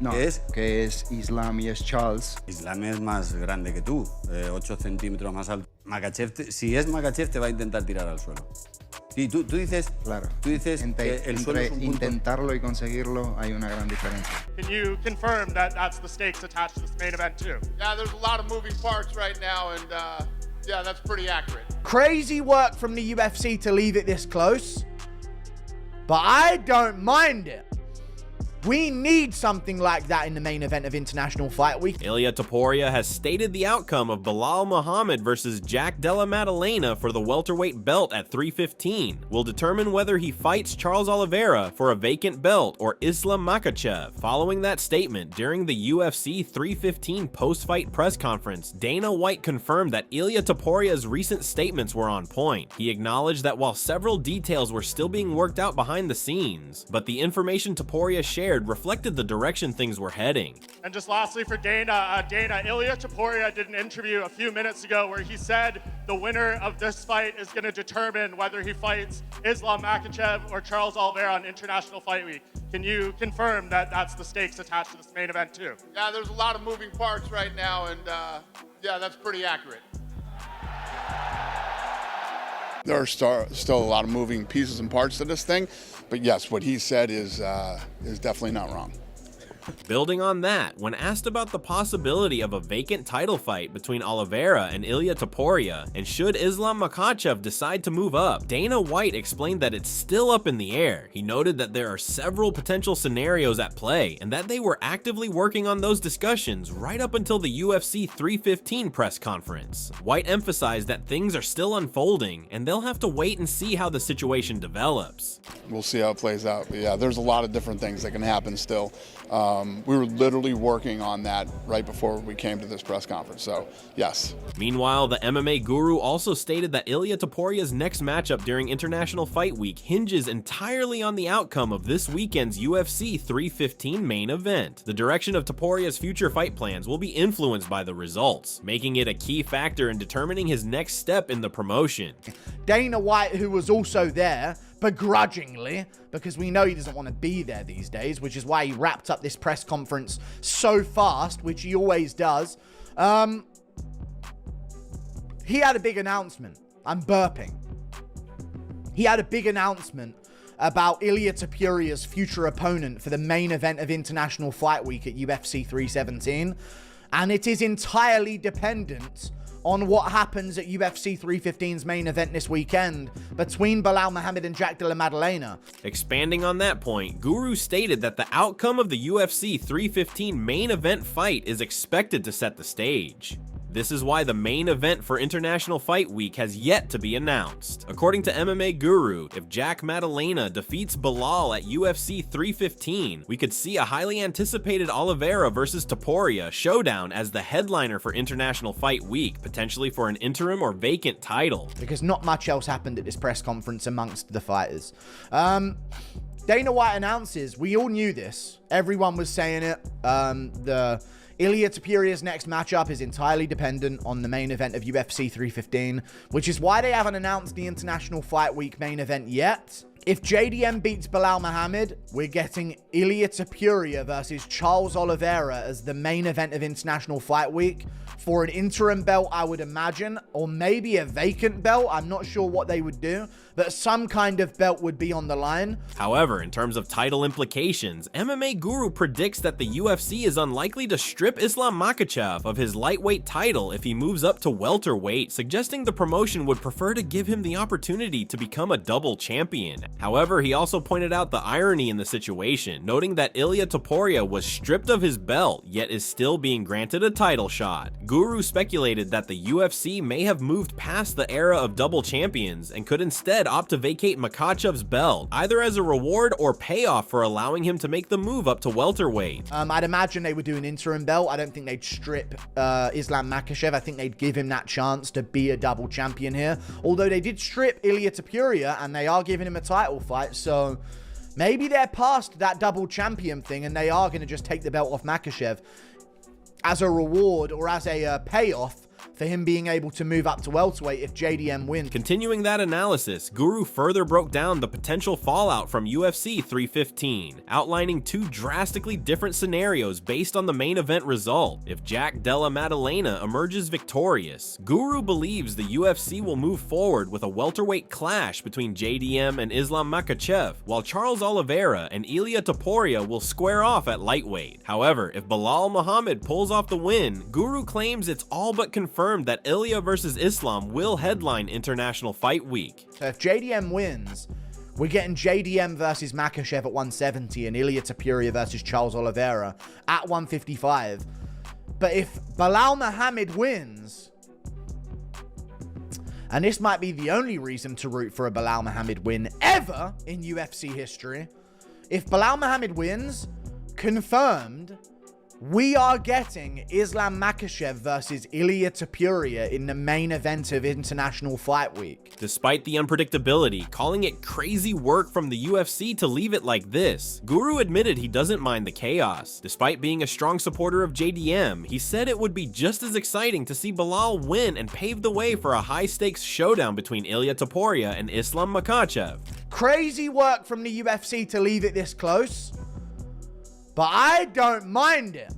No, ¿Qué es? que es Islam y es Charles. Islam es más grande que tú, 8 centímetros más alto. Makachev, si es Makachev, te va a intentar tirar al suelo. Y tú dices, Claro. tú dices que el suelo es un punto. Intentarlo y conseguirlo hay una gran diferencia. Can you confirm that that's the stakes attached to this main event too? Yeah, there's a lot of moving parts right now, and yeah, that's pretty accurate. Crazy work from the UFC to leave it this close, but I don't mind it. We need something like that in the main event of International Fight Week. Ilia Topuria has stated the outcome of Belal Muhammad versus Jack Della Maddalena for the welterweight belt at 315 will determine whether he fights Charles Oliveira for a vacant belt or Islam Makhachev. Following that statement, during the UFC 315 post-fight press conference, Dana White confirmed that Ilia Topuria's recent statements were on point. He acknowledged that while several details were still being worked out behind the scenes, but the information Topuria shared reflected the direction things were heading. And just lastly for Dana, Ilia Topuria did an interview a few minutes ago where he said the winner of this fight is going to determine whether he fights Islam Makhachev or Charles Oliveira on International Fight Week. Can you confirm that that's the stakes attached to this main event too? Yeah, there's a lot of moving parts right now, and yeah, that's pretty accurate. There are still a lot of moving pieces and parts to this thing, but yes, what he said is definitely not wrong. Building on that, when asked about the possibility of a vacant title fight between Oliveira and Ilia Topuria, and should Islam Makhachev decide to move up, Dana White explained that it's still up in the air. He noted that there are several potential scenarios at play, and that they were actively working on those discussions right up until the UFC 315 press conference. White emphasized that things are still unfolding, and they'll have to wait and see how the situation develops. We'll see how it plays out, but yeah, there's a lot of different things that can happen still. We were literally working on that right before we came to this press conference, so yes. Meanwhile, the MMA guru also stated that Ilia Topuria's next matchup during International Fight Week hinges entirely on the outcome of this weekend's UFC 315 main event. The direction of Topuria's future fight plans will be influenced by the results, making it a key factor in determining his next step in the promotion. Dana White, who was also there, begrudgingly, because we know he doesn't want to be there these days, which is why he wrapped up this press conference so fast, which he always does. He had a big announcement. I'm burping. He had a big announcement about Ilia Topuria's future opponent for the main event of International Fight Week at UFC 317, and it is entirely dependent on what happens at UFC 315's main event this weekend between Belal Muhammad and Jack Della Maddalena. Expanding on that point, Guru stated that the outcome of the UFC 315 main event fight is expected to set the stage. This is why the main event for International Fight Week has yet to be announced. According to MMA Guru, if Jack Maddalena defeats Belal at UFC 315, we could see a highly anticipated Oliveira versus Topuria showdown as the headliner for International Fight Week, potentially for an interim or vacant title. Because not much else happened at this press conference amongst the fighters. Dana White announces, we all knew this. Everyone was saying it. Ilia Topuria's next matchup is entirely dependent on the main event of UFC 315, which is why they haven't announced the International Fight Week main event yet. If JDM beats Belal Muhammad, we're getting Ilia Topuria versus Charles Oliveira as the main event of International Fight Week for an interim belt, I would imagine, or maybe a vacant belt. I'm not sure what they would do, but some kind of belt would be on the line. However, in terms of title implications, MMA Guru predicts that the UFC is unlikely to strip Islam Makhachev of his lightweight title if he moves up to welterweight, suggesting the promotion would prefer to give him the opportunity to become a double champion. However, he also pointed out the irony in the situation, noting that Ilia Topuria was stripped of his belt, yet is still being granted a title shot. Guru speculated that the UFC may have moved past the era of double champions and could instead opt to vacate Makhachev's belt, either as a reward or payoff for allowing him to make the move up to welterweight. I'd imagine they would do an interim belt. I don't think they'd strip Islam Makhachev. I think they'd give him that chance to be a double champion here. Although they did strip Ilia Topuria and they are giving him a title fight, so maybe they're past that double champion thing and they are going to just take the belt off Makhachev as a reward or as a payoff for him being able to move up to welterweight if JDM wins. Continuing that analysis, Guru further broke down the potential fallout from UFC 315, outlining two drastically different scenarios based on the main event result. If Jack Della Maddalena emerges victorious, Guru believes the UFC will move forward with a welterweight clash between JDM and Islam Makhachev, while Charles Oliveira and Ilia Topuria will square off at lightweight. However, if Belal Muhammad pulls off the win, Guru claims it's all but confirmed that Ilia versus Islam will headline International Fight Week. So if JDM wins, we're getting JDM versus Makhachev at 170 and Ilia Topuria versus Charles Oliveira at 155. But if Belal Muhammad wins, and this might be the only reason to root for a Belal Muhammad win ever in UFC history, if Belal Muhammad wins, confirmed, we are getting Islam Makhachev versus Ilia Topuria in the main event of International Fight Week. Despite the unpredictability, calling it crazy work from the UFC to leave it like this, Guru admitted he doesn't mind the chaos. Despite being a strong supporter of JDM, he said it would be just as exciting to see Belal win and pave the way for a high-stakes showdown between Ilia Topuria and Islam Makhachev. Crazy work from the UFC to leave it this close, but I don't mind it.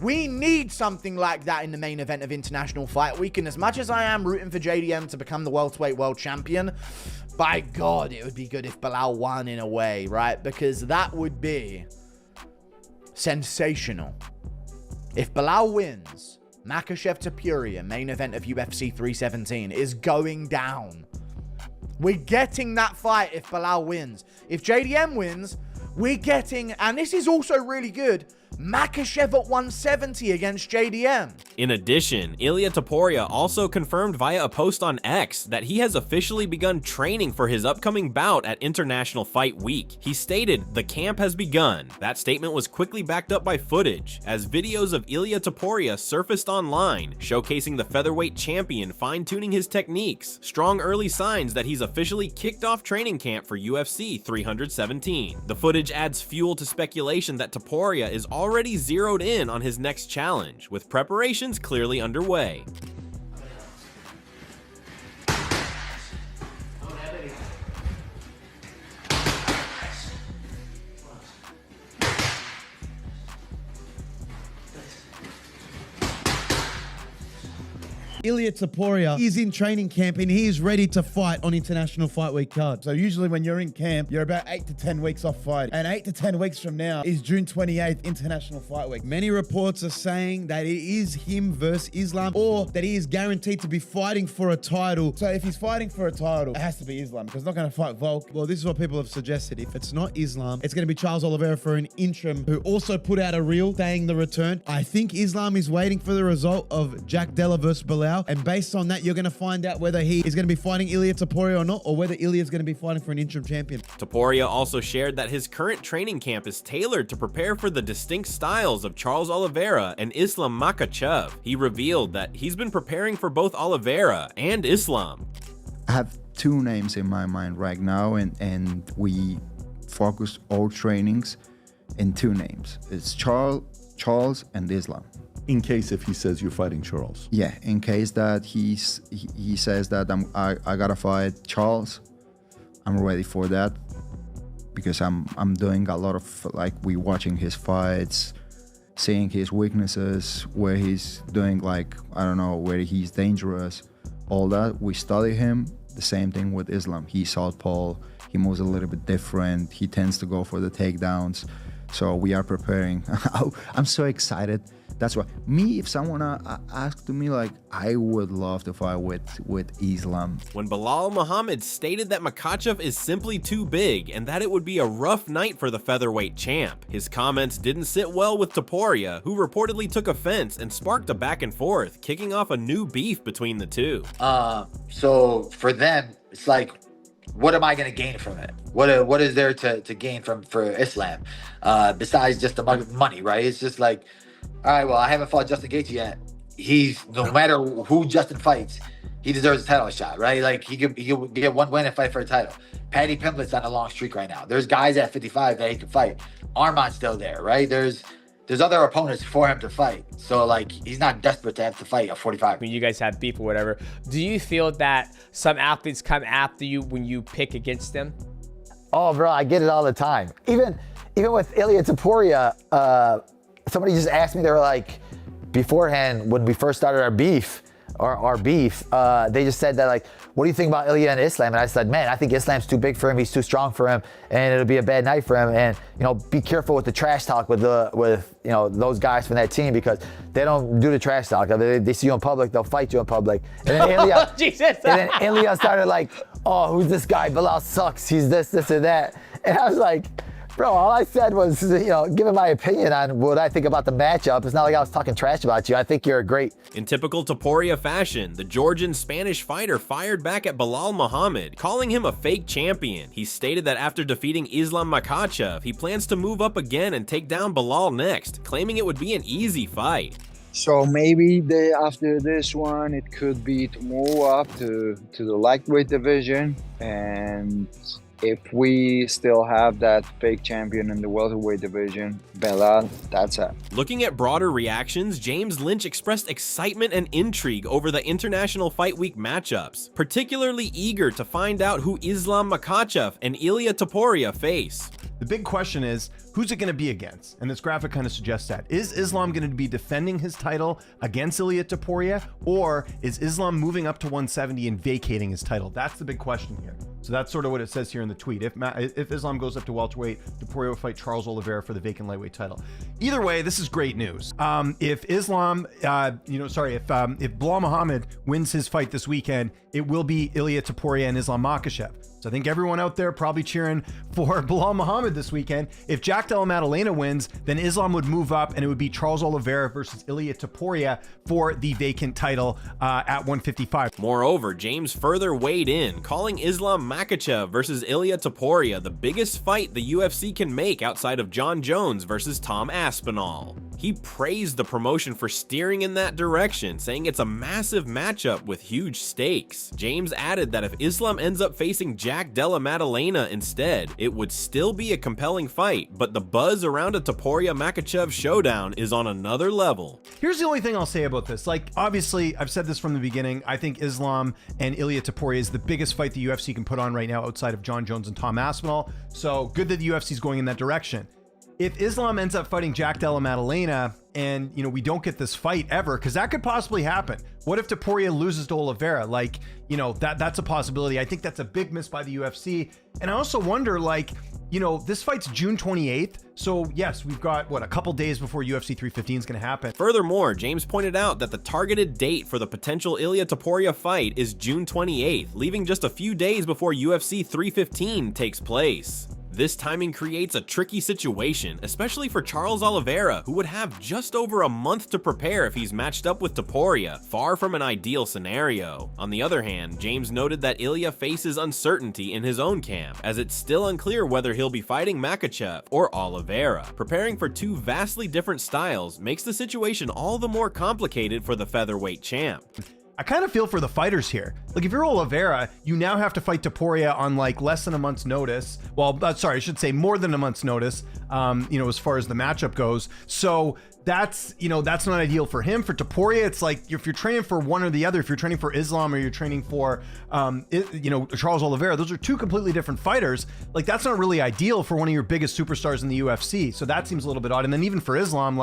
We need something like that in the main event of International Fight Week, and as much as I am rooting for JDM to become the welterweight world champion, by God, it would be good if Belal won in a way, right? Because that would be sensational. If Belal wins, Makhachev Topuria, main event of UFC 317, is going down. We're getting that fight if Belal wins. If JDM wins, we're getting, and this is also really good, Makhachev at 170 against JDM. In addition, Ilia Topuria also confirmed via a post on X that he has officially begun training for his upcoming bout at International Fight Week. He stated, "The camp has begun." That statement was quickly backed up by footage, as videos of Ilia Topuria surfaced online, showcasing the featherweight champion fine-tuning his techniques. Strong early signs that he's officially kicked off training camp for UFC 317. The footage adds fuel to speculation that Topuria is already zeroed in on his next challenge, with preparations clearly underway. Ilia Topuria is in training camp and he is ready to fight on International Fight Week card. So usually when you're in camp, you're about 8 to 10 weeks off fighting. And 8 to 10 weeks from now is June 28th, International Fight Week. Many reports are saying that it is him versus Islam, or that he is guaranteed to be fighting for a title. So if he's fighting for a title, it has to be Islam, because he's not going to fight Volk. Well, this is what people have suggested. If it's not Islam, it's going to be Charles Oliveira for an interim, who also put out a reel saying the return. I think Islam is waiting for the result of Jack Della versus Belal. And based on that, you're going to find out whether he is going to be fighting Ilia Topuria or not, or whether Ilia is going to be fighting for an interim champion. Topuria also shared that his current training camp is tailored to prepare for the distinct styles of Charles Oliveira and Islam Makhachev. He revealed that he's been preparing for both Oliveira and Islam. I have two names in my mind right now, and we focus all trainings in two names. It's Charles and Islam. In case if he says you're fighting Charles. Yeah, in case that he says that I gotta fight Charles, I'm ready for that, because I'm doing a lot of, like, we watching his fights, seeing his weaknesses, where he's doing, like, I don't know, where he's dangerous, all that. We study him. The same thing with Islam. He's southpaw. He moves a little bit different. He tends to go for the takedowns. So we are preparing. I'm so excited. That's why if someone asked me, like, I would love to fight with Islam. When Belal Muhammad stated that Makhachev is simply too big and that it would be a rough night for the featherweight champ, his comments didn't sit well with Topuria, who reportedly took offense and sparked a back and forth, kicking off a new beef between the two. So for them, it's like, what am I going to gain from it? What is there to gain for Islam besides just the money, right? It's just like, all right, well, I haven't fought Justin Gaethje yet. He's, no matter who Justin fights, he deserves a title shot, right? Like, he could get one win and fight for a title. Paddy Pimblett's on a long streak right now. There's guys at 55 that he can fight. Arman's still there, right? There's there's other opponents for him to fight. So like he's not desperate to have to fight at 45. When you guys have beef or whatever, do you feel that some athletes come after you when you pick against them? Oh, bro, I get it all the time. Even with Ilia Topuria, somebody just asked me, they were like, beforehand, when we first started our beef, they just said that like, what do you think about Ilia and Islam? And I said, man, I think Islam's too big for him. He's too strong for him, and it'll be a bad night for him. And be careful with the trash talk with those guys from that team, because they don't do the trash talk. They see you in public, they'll fight you in public. And then Ilia, Jesus. and then Ilia started like, oh, who's this guy? Bilal sucks. He's this, and that. And I was like, bro, all I said was, giving my opinion on what I think about the matchup. It's not like I was talking trash about you. I think you're great. In typical Topuria fashion, the Georgian-Spanish fighter fired back at Belal Muhammad, calling him a fake champion. He stated that after defeating Islam Makhachev, he plans to move up again and take down Belal next, claiming it would be an easy fight. So maybe after this one, it could be to move up to the lightweight division, and if we still have that fake champion in the welterweight division, Belal, that's it. Looking at broader reactions, James Lynch expressed excitement and intrigue over the International Fight Week matchups, particularly eager to find out who Islam Makhachev and Ilia Topuria face. The big question is, who's it going to be against? And this graphic kind of suggests that. Is Islam going to be defending his title against Ilia Topuria, or is Islam moving up to 170 and vacating his title? That's the big question here. So that's sort of what it says here in the tweet. If Islam goes up to welterweight, Topuria will fight Charles Oliveira for the vacant lightweight title. Either way, this is great news. If Islam, if Belal Muhammad wins his fight this weekend, it will be Ilia Topuria and Islam Makhachev. So I think everyone out there probably cheering for Belal Muhammad this weekend. If Jack Della Maddalena wins, then Islam would move up and it would be Charles Oliveira versus Ilia Topuria for the vacant title at 155. Moreover, James further weighed in, calling Islam Makhachev versus Ilia Topuria the biggest fight the UFC can make outside of John Jones versus Tom Aspinall. He praised the promotion for steering in that direction, saying it's a massive matchup with huge stakes. James added that if Islam ends up facing Jack Della Maddalena instead, it would still be a compelling fight, but the buzz around a Topuria-Makhachev showdown is on another level. Here's the only thing I'll say about this. Like, obviously, I've said this from the beginning, I think Islam and Ilia Topuria is the biggest fight the UFC can put on right now outside of John Jones and Tom Aspinall, so good that the UFC is going in that direction. If Islam ends up fighting Jack Della Maddalena and, we don't get this fight ever, because that could possibly happen. What if Topuria loses to Oliveira? Like, that's a possibility. I think that's a big miss by the UFC. And I also wonder, this fight's June 28th. So yes, we've got, a couple days before UFC 315 is going to happen. Furthermore, James pointed out that the targeted date for the potential Ilia Topuria fight is June 28th, leaving just a few days before UFC 315 takes place. This timing creates a tricky situation, especially for Charles Oliveira, who would have just over a month to prepare if he's matched up with Topuria, far from an ideal scenario. On the other hand, James noted that Ilia faces uncertainty in his own camp, as it's still unclear whether he'll be fighting Makhachev or Oliveira. Preparing for two vastly different styles makes the situation all the more complicated for the featherweight champ. I kind of feel for the fighters here. Like, if you're Oliveira, you now have to fight Topuria on less than a month's notice. Well, sorry, I should say more than a month's notice, as far as the matchup goes. So that's not ideal for him. For Topuria, it's like, if you're training for one or the other, if you're training for Islam or you're training for, Charles Oliveira, those are two completely different fighters. Like, that's not really ideal for one of your biggest superstars in the UFC. So that seems a little bit odd. And then even for Islam,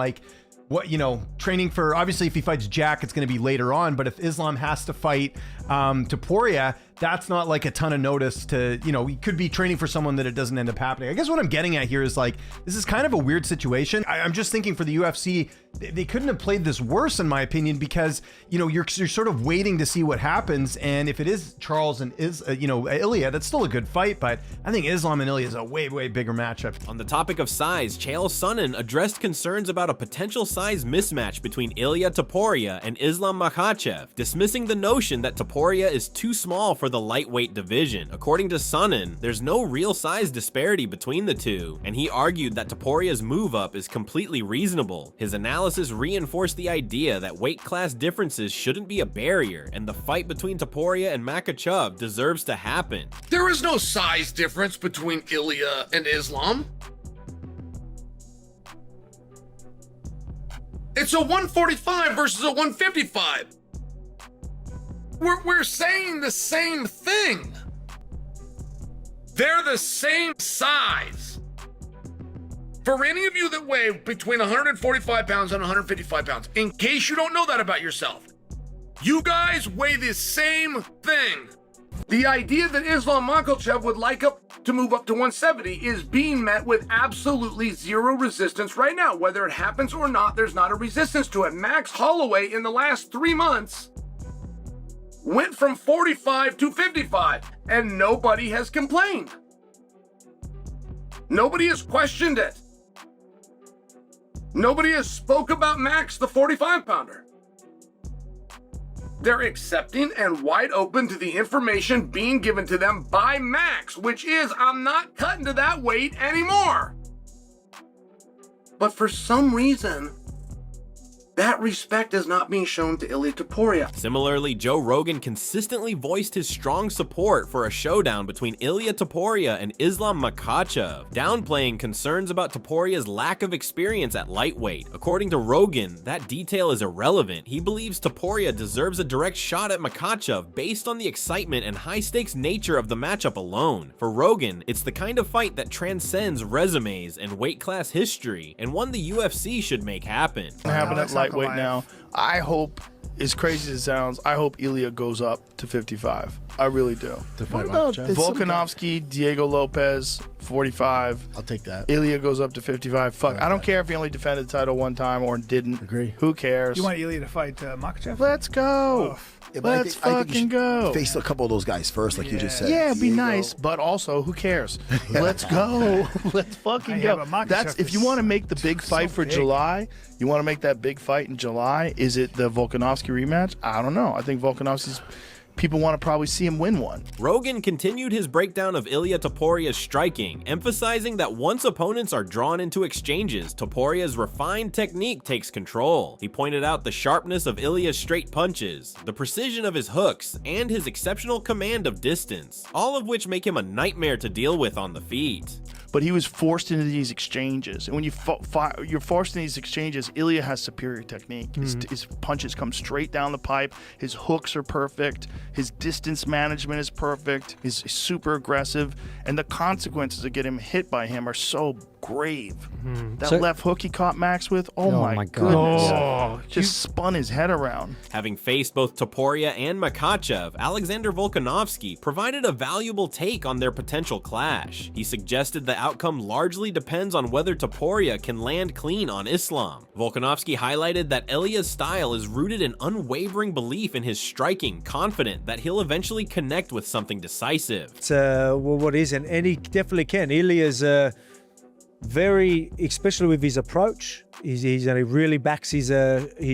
training for, obviously if he fights Jack, it's going to be later on, but if Islam has to fight Topuria, that's not a ton of notice to, he could be training for someone that it doesn't end up happening. I guess what I'm getting at here is this is kind of a weird situation. I'm just thinking for the UFC, they couldn't have played this worse in my opinion, because, you're sort of waiting to see what happens. And if it is Charles and Ilia, that's still a good fight, but I think Islam and Ilia is a way, way bigger matchup. On the topic of size, Chael Sonnen addressed concerns about a potential size mismatch between Ilia Topuria and Islam Makhachev, dismissing the notion that Topuria is too small for the lightweight division. According to Sonnen, there's no real size disparity between the two, and he argued that Topuria's move up is completely reasonable. His analysis reinforced the idea that weight class differences shouldn't be a barrier, and the fight between Topuria and Makhachev deserves to happen. There is no size difference between Ilia and Islam. It's a 145 versus a 155. We're saying the same thing. They're the same size. For any of you that weigh between 145 pounds and 155 pounds, in case you don't know that about yourself, you guys weigh the same thing. The idea that Islam Makhachev would like to move up to 170 is being met with absolutely zero resistance right now. Whether it happens or not, there's not a resistance to it. Max Holloway in the last 3 months went from 45 to 55, and nobody has complained. Nobody has questioned it. Nobody has spoke about Max, the 45-pounder. They're accepting and wide open to the information being given to them by Max, which is, I'm not cutting to that weight anymore. But for some reason, that respect is not being shown to Ilia Topuria. Similarly, Joe Rogan consistently voiced his strong support for a showdown between Ilia Topuria and Islam Makhachev, downplaying concerns about Topuria's lack of experience at lightweight. According to Rogan, that detail is irrelevant. He believes Topuria deserves a direct shot at Makhachev based on the excitement and high-stakes nature of the matchup alone. For Rogan, it's the kind of fight that transcends resumes and weight class history, and one the UFC should make happen. Happen at lightweight now. I hope, as crazy as it sounds, I hope Ilia goes up to 55. I really do. What about Volkanovski, Diego Lopez, 45. I'll take that. Ilia goes up to 55. Fuck, I don't care if he only defended the title one time or didn't. Agree. Who cares? You want Ilia to fight Makhachev? Let's go. Yeah, but Let's fucking go. Face a couple of those guys first, like you just said. Yeah, it'd be nice, but also, who cares? Let's go. Let's fucking go. That's if you want to make the big fight for July. You want to make that big fight in July. Is it the Volkanovski rematch? I don't know. I think Volkanovski's. People want to probably see him win one. Rogan continued his breakdown of Ilia Topuria's striking, emphasizing that once opponents are drawn into exchanges, Topuria's refined technique takes control. He pointed out the sharpness of Ilia's straight punches, the precision of his hooks, and his exceptional command of distance, all of which make him a nightmare to deal with on the feet. But he was forced into these exchanges. And when you're forced into these exchanges, Ilia has superior technique. His punches come straight down the pipe. His hooks are perfect. His distance management is perfect. He's super aggressive. And the consequences of getting hit by him are so grave. That left hook he caught Max with, oh my goodness. Just spun his head around. Having faced both Topuria and Makhachev, Alexander Volkanovski provided a valuable take on their potential clash. He suggested the outcome largely depends on whether Topuria can land clean on Islam. Volkanovski highlighted that Ilia's style is rooted in unwavering belief in his striking, confident that he'll eventually connect with something decisive. It's what is, and he definitely can. Ilia's very, especially with his approach, he really backs his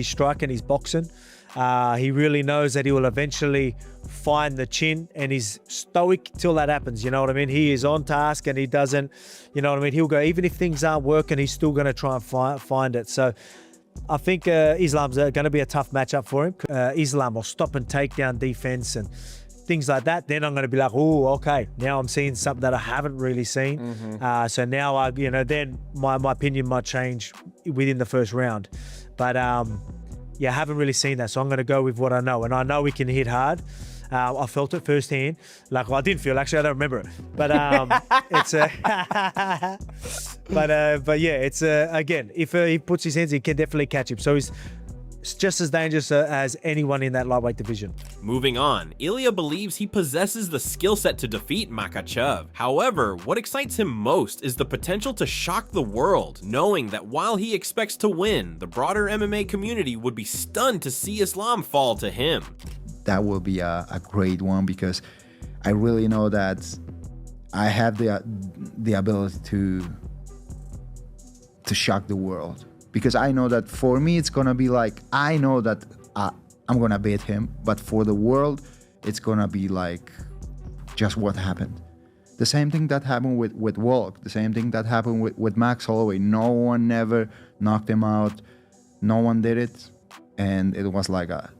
strike and his boxing. He really knows that he will eventually find the chin, and he's stoic till that happens. You know what I mean? He is on task, and he doesn't, you know what I mean? He'll go, even if things aren't working, he's still going to try and find it. So I think Islam's going to be a tough matchup for him. Islam will stop and take down defense and things like that. Then I'm going to be like, oh, okay, now I'm seeing something that I haven't really seen. So now then my opinion might change within the first round. But yeah, I haven't really seen that. So I'm going to go with what I know, and I know he can hit hard. I felt it firsthand. Like, well, I didn't feel, actually, I don't remember it. But it's but yeah, it's again, if he puts his hands, he can definitely catch him. So he's just as dangerous as anyone in that lightweight division. Moving on, Ilia believes he possesses the skill set to defeat Makhachev. However, what excites him most is the potential to shock the world, knowing that while he expects to win, the broader MMA community would be stunned to see Islam fall to him. That will be a great one, because I really know that I have the ability to shock the world. Because I know that for me, it's gonna be like, I know that I'm gonna beat him, but for the world, it's gonna be like just what happened. The same thing that happened with Volk, the same thing that happened with Max Holloway. No one never knocked him out, no one did it, and it was like a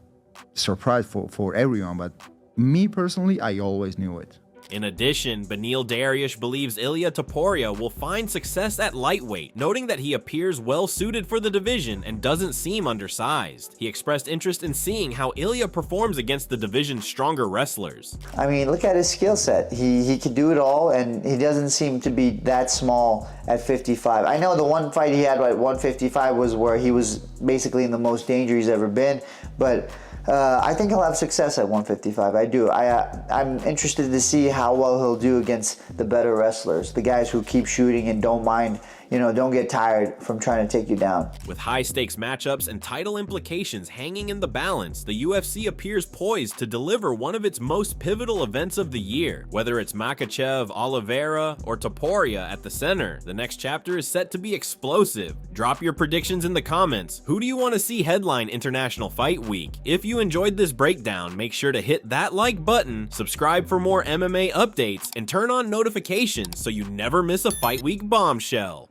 surprise for everyone. But me personally, I always knew it. In addition, Beneil Dariush believes Ilia Topuria will find success at lightweight, noting that he appears well suited for the division and doesn't seem undersized. He expressed interest in seeing how Ilia performs against the division's stronger wrestlers. I mean, look at his skill set. He can do it all, and he doesn't seem to be that small at 55. I know the one fight he had at 155 was where he was basically in the most danger he's ever been, but I think he'll have success at 155. I do. I'm interested to see how well he'll do against the better wrestlers, the guys who keep shooting and don't mind, don't get tired from trying to take you down. With high-stakes matchups and title implications hanging in the balance, the UFC appears poised to deliver one of its most pivotal events of the year. Whether it's Makhachev, Oliveira, or Topuria at the center, the next chapter is set to be explosive. Drop your predictions in the comments. Who do you want to see headline International Fight Week? If you enjoyed this breakdown, make sure to hit that like button, subscribe for more MMA updates, and turn on notifications so you never miss a Fight Week bombshell.